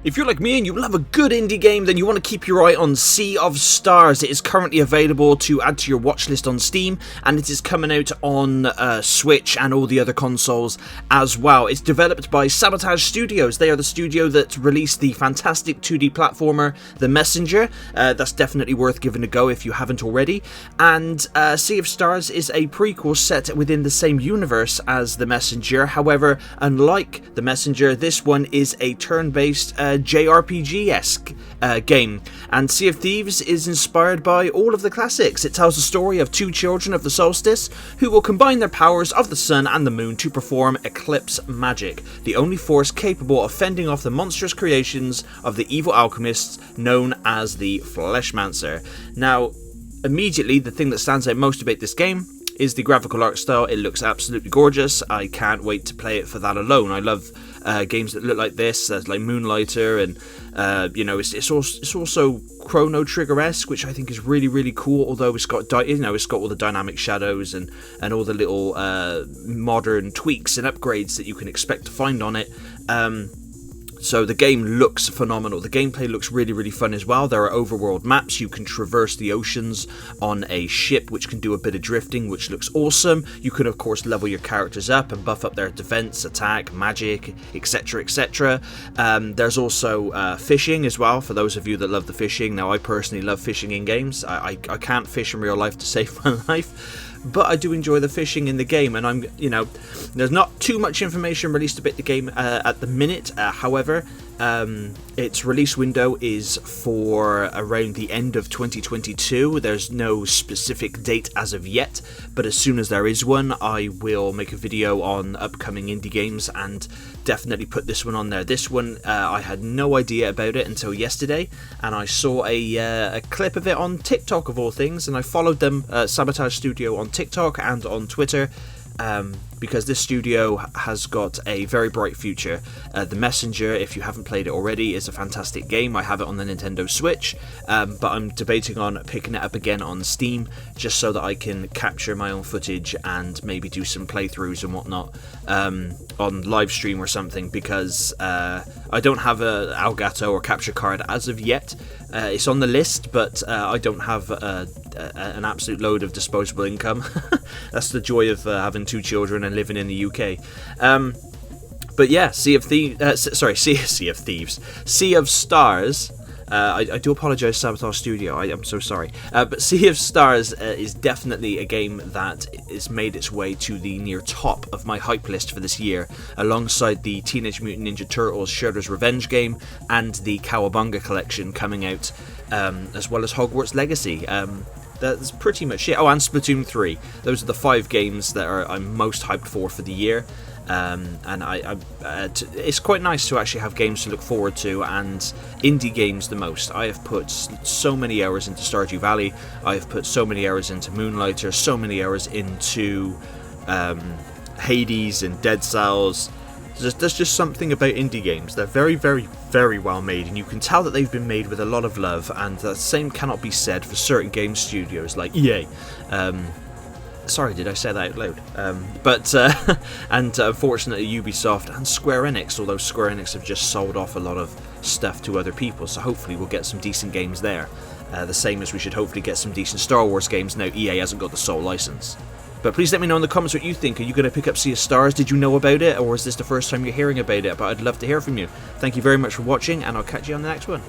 If you're like me and you love a good indie game, then you want to keep your eye on Sea of Stars. It is currently available to add to your watch list on Steam, and it is coming out on Switch and all the other consoles as well. It's developed by Sabotage Studios. They are the studio that released the fantastic 2D platformer The Messenger. That's definitely worth giving a go if you haven't already. And Sea of Stars is a prequel set within the same universe as The Messenger. However, unlike The Messenger, this one is a turn-based JRPG-esque game, and Sea of Thieves is inspired by all of the classics. It tells the story of two children of the solstice who will combine their powers of the sun and the moon to perform eclipse magic, the only force capable of fending off the monstrous creations of the evil alchemists known as the Fleshmancer. Now, immediately, the thing that stands out most about this game is the graphical art style. It looks absolutely gorgeous. I can't wait to play it for that alone. I love games that look like this, like Moonlighter, and it's also Chrono Trigger-esque, which I think is really, really cool. Although it's got it's got all the dynamic shadows and all the little modern tweaks and upgrades that you can expect to find on it. So the game looks phenomenal. The gameplay looks really, really fun as well. There are overworld maps. You can traverse the oceans on a ship, which can do a bit of drifting, which looks awesome. You can, of course, level your characters up and buff up their defense, attack, magic, etc., etc. There's also fishing as well, for those of you that love the fishing. Now, I personally love fishing in games. I can't fish in real life to save my life, but I do enjoy the fishing in the game, and there's not too much information released about the game at the minute. However, its release window is for around the end of 2022. There's no specific date as of yet, but as soon as there is one, I will make a video on upcoming indie games and definitely put this one on there. This one, I had no idea about it until yesterday, and I saw a clip of it on TikTok of all things, and I followed them, Sabotage Studio, on TikTok and on Twitter, because this studio has got a very bright future. The Messenger, if you haven't played it already, is a fantastic game. I have it on the Nintendo Switch, but I'm debating on picking it up again on Steam, just so that I can capture my own footage and maybe do some playthroughs and whatnot on live stream or something, because I don't have a Elgato or capture card as of yet. It's on the list, but I don't have an absolute load of disposable income. That's the joy of having two children and living in the UK. But yeah, Sea of Thieves. Sea of Stars. I do apologise, Sabotage Studio, I'm so sorry. But Sea of Stars is definitely a game that has made its way to the near top of my hype list for this year, alongside the Teenage Mutant Ninja Turtles Shredder's Revenge game and the Cowabunga collection coming out, as well as Hogwarts Legacy. That's pretty much it. Oh, and Splatoon 3. Those are the 5 games that I'm most hyped for the year. And it's quite nice to actually have games to look forward to, and indie games the most. I have put so many hours into Stardew Valley. I have put so many hours into Moonlighter, so many hours into Hades and Dead Cells. There's just something about indie games. They're very, very, very well made, and you can tell that they've been made with a lot of love, and the same cannot be said for certain game studios like EA. Sorry, did I say that out loud? And unfortunately Ubisoft and Square Enix, although Square Enix have just sold off a lot of stuff to other people, so hopefully we'll get some decent games there. The same as we should hopefully get some decent Star Wars games now EA hasn't got the sole license. But please let me know in the comments what you think. Are you going to pick up Sea of Stars? Did you know about it? Or is this the first time you're hearing about it? But I'd love to hear from you. Thank you very much for watching, and I'll catch you on the next one.